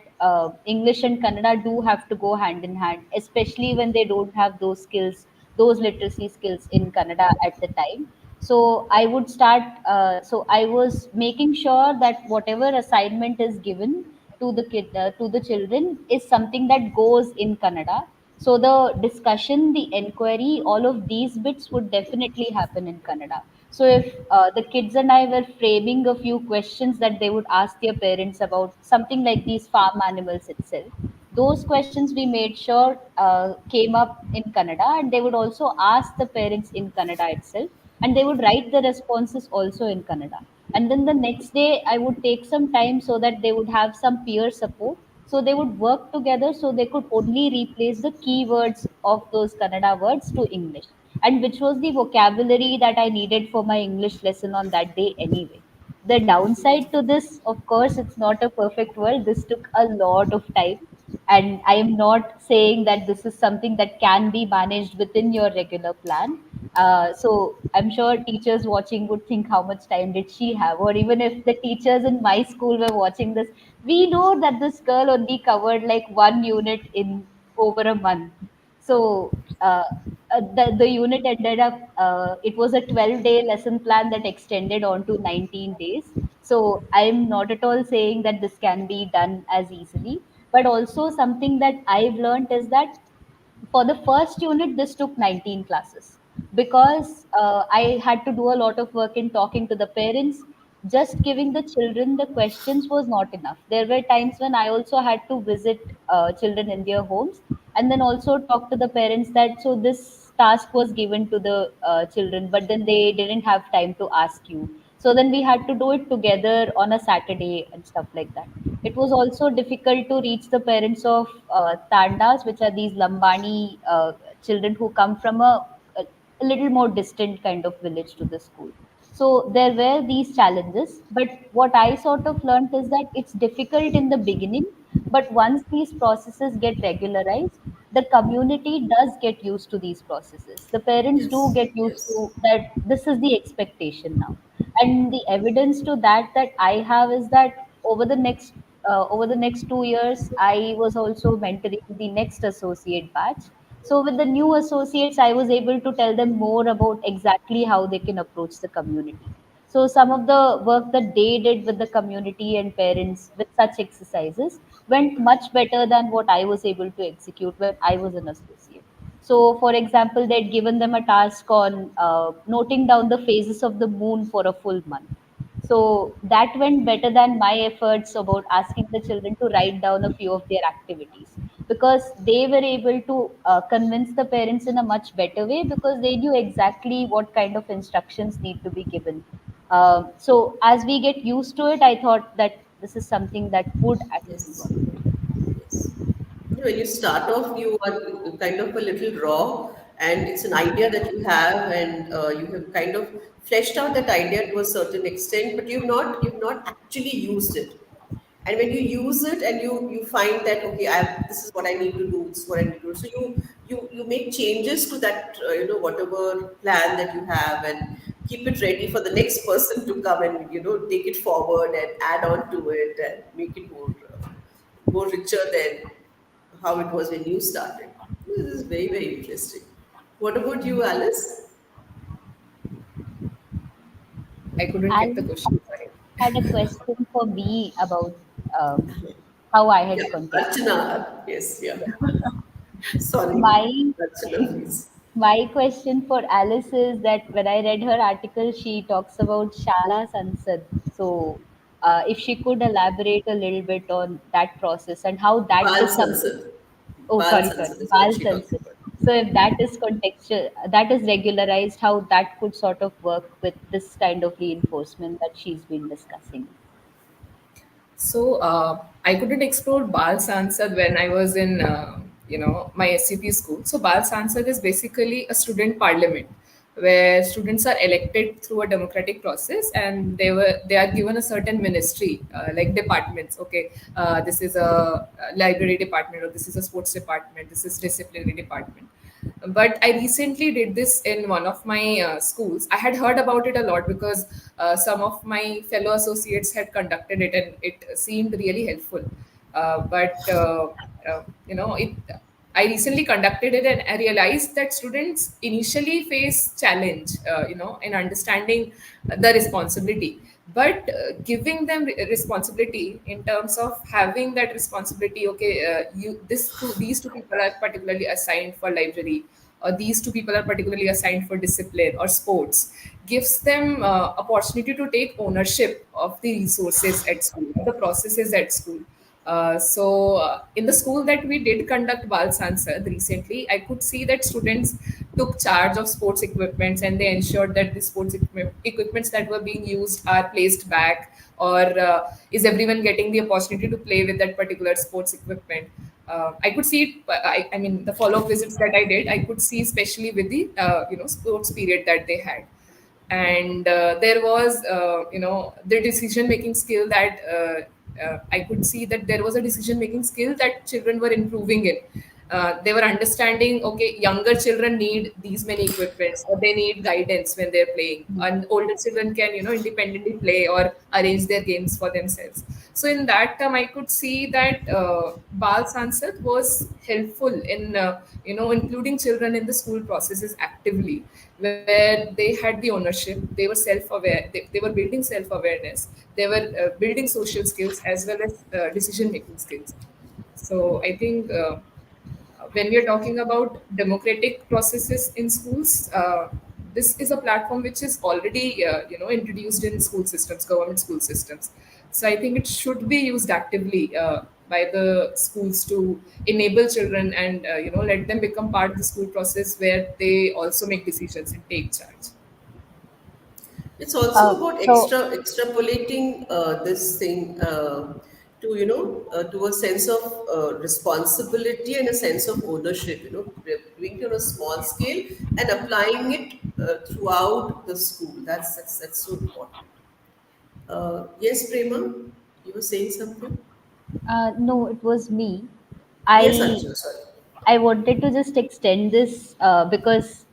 English and Kannada do have to go hand in hand, especially when they don't have those skills, those literacy skills in Kannada at the time. So I would start. So I was making sure that whatever assignment is given to the to the children is something that goes in Kannada. So the discussion, the enquiry, all of these bits would definitely happen in Kannada. So if the kids and I were framing a few questions that they would ask their parents about something like these farm animals itself, those questions we made sure came up in Kannada, and they would also ask the parents in Kannada itself, and they would write the responses also in Kannada. And then the next day, I would take some time so that they would have some peer support. So they would work together so they could only replace the keywords of those Kannada words to English, and which was the vocabulary that I needed for my English lesson on that day anyway. The downside to this, of course, it's not a perfect world. This took a lot of time. And I am not saying that this is something that can be managed within your regular plan. So I'm sure teachers watching would think, how much time did she have? Or even if the teachers in my school were watching this, we know that this girl only covered like one unit in over a month. So the unit ended up, it was a 12-day lesson plan that extended on to 19 days. So I'm not at all saying that this can be done as easily, but also something that I've learned is that for the first unit, this took 19 classes because I had to do a lot of work in talking to the parents. Just giving the children the questions was not enough. There were times when I also had to visit children in their homes, and then also talk to the parents that so this task was given to the children, but then they didn't have time to ask you. So then we had to do it together on a Saturday and stuff like that. It was also difficult to reach the parents of tandas, which are these Lambani children who come from a little more distant kind of village to the school. So there were these challenges, but what I sort of learned is that it's difficult in the beginning, but once these processes get regularized, the community does get used to these processes. The parents do Yes, get used yes, to that this is the expectation now. And the evidence to that I have is that over the next 2 years, I was also mentoring the next associate batch. So with the new associates, I was able to tell them more about exactly how they can approach the community. So some of the work that they did with the community and parents with such exercises went much better than what I was able to execute when I was an associate. So, for example, they'd given them a task on noting down the phases of the moon for a full month. So that went better than my efforts about asking the children to write down a few of their activities, because they were able to convince the parents in a much better way because they knew exactly what kind of instructions need to be given. So as we get used to it, I thought that this is something that would actually yes, work. yes. When you start off, you are kind of a little raw, and it's an idea that you have, and you have kind of fleshed out that idea to a certain extent, but you've not actually used it. And when you use it and you find that, okay, this is what I need to do, this is what I need to do, so you make changes to that, whatever plan that you have, and keep it ready for the next person to come and take it forward and add on to it and make it more richer than how it was when you started. This is very, very interesting. What about you, Alice? I couldn't get the Alice question. Sorry. had a question for me about um, how I Yeah, had Archana. contextualized. Yes, yeah. Sorry, My Archana, please. my question for Alice is that when I read her article, she talks about Shala Sansad. So, if she could elaborate a little bit on that process and how that Bal is something. Sansad. Oh, Bal sorry, Sansad is what Bal she talking Sansad. about. So, if that is contextual, that is regularized, how that could sort of work with this kind of reinforcement that she's been discussing. So I couldn't explore Bal Sansad when I was in my SCP school. So Bal Sansad is basically a student parliament where students are elected through a democratic process, and they are given a certain ministry, like departments. Okay, this is a library department, or this is a sports department, this is disciplinary department. But I recently did this in one of my schools. I had heard about it a lot because some of my fellow associates had conducted it, and it seemed really helpful. But I recently conducted it, and I realized that students initially face challenge, in understanding the responsibility. But giving them responsibility in terms of having that responsibility, okay, these two people are particularly assigned for library, or these two people are particularly assigned for discipline or sports, gives them opportunity to take ownership of the resources at school, the processes at school. In the school that we did conduct Bal Sansad recently, I could see that students took charge of sports equipments, and they ensured that the equipments that were being used are placed back, or is everyone getting the opportunity to play with that particular sports equipment. I could see it. I mean, the follow-up visits that I did, I could see, especially with the sports period that they had. And there was the decision making skill that I could see that there was a decision making skill that children were improving in. They were understanding, okay, younger children need these many equipments, or they need guidance when they're playing, and older children can independently play or arrange their games for themselves. So in that term, I could see that Bal Sansad was helpful in including children in the school processes actively, where they had the ownership, they were self-aware, they were building self-awareness, they were building social skills as well as decision making skills. So I think when we are talking about democratic processes in schools, this is a platform which is already introduced in school systems, government school systems. So I think it should be used actively by the schools to enable children, and let them become part of the school process where they also make decisions and take charge. It's also about So, extrapolating this thing to to a sense of responsibility and a sense of ownership. Doing it on a small scale and applying it throughout the school. That's so important. Yes, Prema, you were saying something. no, it was me. Yes, I Arjuna. Sorry. I wanted to just extend this because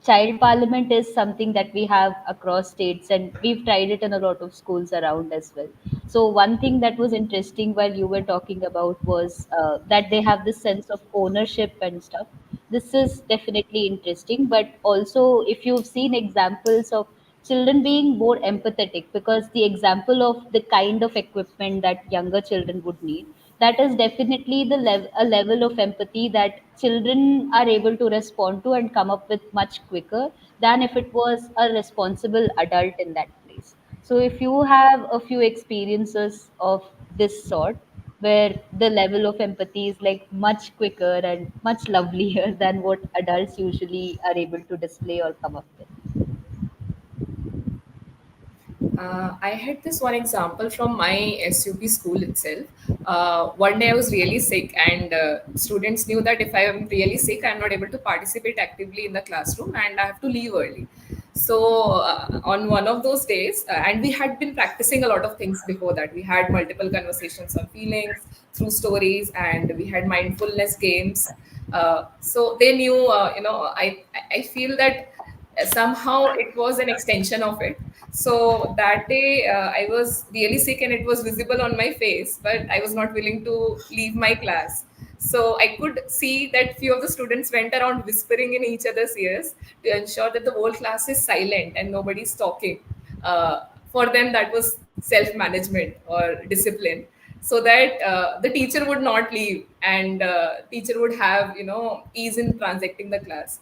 child parliament is something that we have across states, and we've tried it in a lot of schools around as well. So, one thing that was interesting while you were talking about was that they have this sense of ownership and stuff. This is definitely interesting, but also if you've seen examples of children being more empathetic, because the example of the kind of equipment that younger children would need, that is definitely a level of empathy that children are able to respond to and come up with much quicker than if it was a responsible adult in that place. So if you have a few experiences of this sort where the level of empathy is like much quicker and much lovelier than what adults usually are able to display or come up with. I had this one example from my SUP school itself. One day I was really sick, and students knew that if I am really sick, I'm not able to participate actively in the classroom, and I have to leave early. So on one of those days, and we had been practicing a lot of things before that. We had multiple conversations on feelings through stories, and we had mindfulness games. So they knew, I feel that somehow it was an extension of it. So that day, I was really sick, and it was visible on my face, but I was not willing to leave my class. So I could see that few of the students went around whispering in each other's ears to ensure that the whole class is silent and nobody's talking. For them, that was self management or discipline, so that the teacher would not leave, and teacher would have, ease in transacting the class.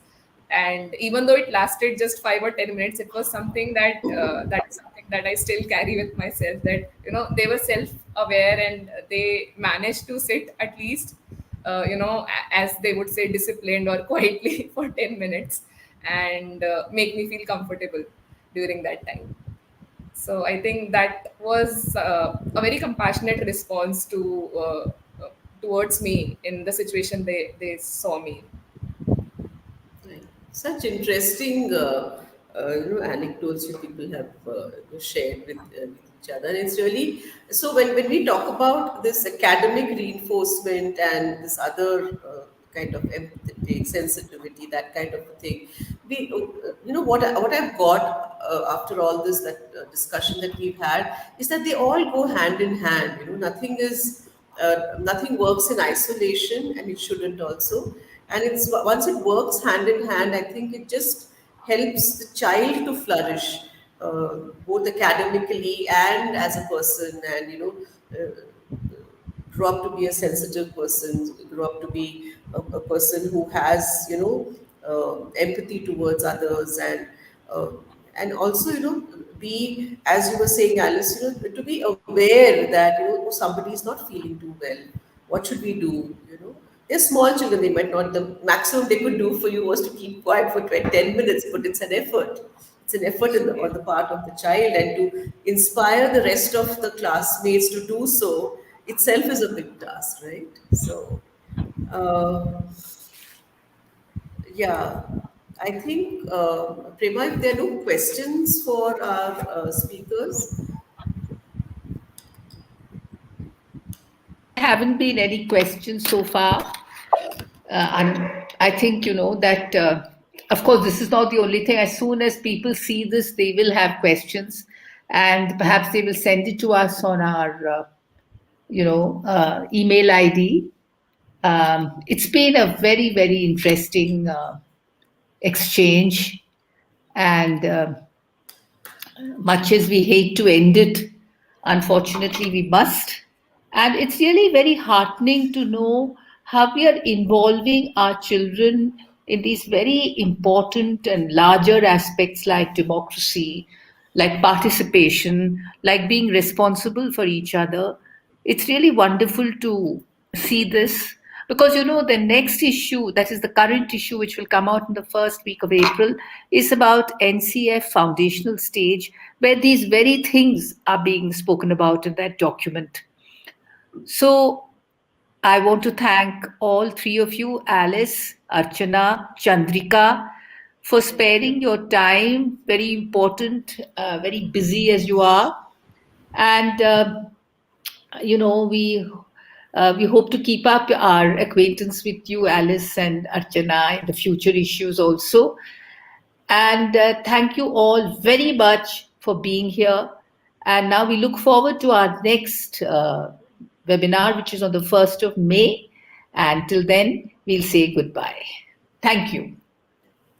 And even though it lasted just 5 or 10 minutes, it was something that is something that I still carry with myself, that they were self aware, and they managed to sit at least, as they would say, disciplined or quietly for 10 minutes, and make me feel comfortable during that time. So I think that was a very compassionate response towards me in the situation they saw me. Right. Such interesting, anecdotes you people have shared with each other. And it's really so when we talk about this academic reinforcement and this other kind of empathy, sensitivity, that kind of a thing. What I've got after all this that discussion that we've had is that they all go hand in hand. Nothing works in isolation, and it shouldn't also. And it's once it works hand in hand, I think it just helps the child to flourish, both academically and as a person, and grow up to be a sensitive person, grow up to be a person who has, empathy towards others, uh, and also, be, as you were saying, Alice, to be aware that, somebody is not feeling too well. What should we do? They're small children, they might not, the maximum they could do for you was to keep quiet for 20, 10 minutes, but it's an effort. It's an effort on the part of the child, and to inspire the rest of the classmates to do so itself is a big task, right? So, uh, yeah, I think, Prema, if there are no questions for our speakers, There haven't been any questions so far. And I think, that, of course, this is not the only thing. As soon as people see this, they will have questions, and perhaps they will send it to us on our, email ID. It's been a very, very interesting exchange, and much as we hate to end it, unfortunately, we must. And it's really very heartening to know how we are involving our children in these very important and larger aspects like democracy, like participation, like being responsible for each other. It's really wonderful to see this because the next issue, that is the current issue, which will come out in the first week of April, is about NCF foundational stage, where these very things are being spoken about in that document. So I want to thank all three of you, Alice, Archana, Chandrika, for sparing your time. Very important, very busy as you are. And, we hope to keep up our acquaintance with you, Alice and Archana, in the future issues also. And thank you all very much for being here. And now we look forward to our next webinar, which is on the 1st of May. And till then, we'll say goodbye. Thank you.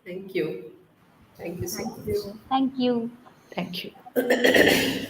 thank you. Thank you so Thank much. you. Thank you. Thank you.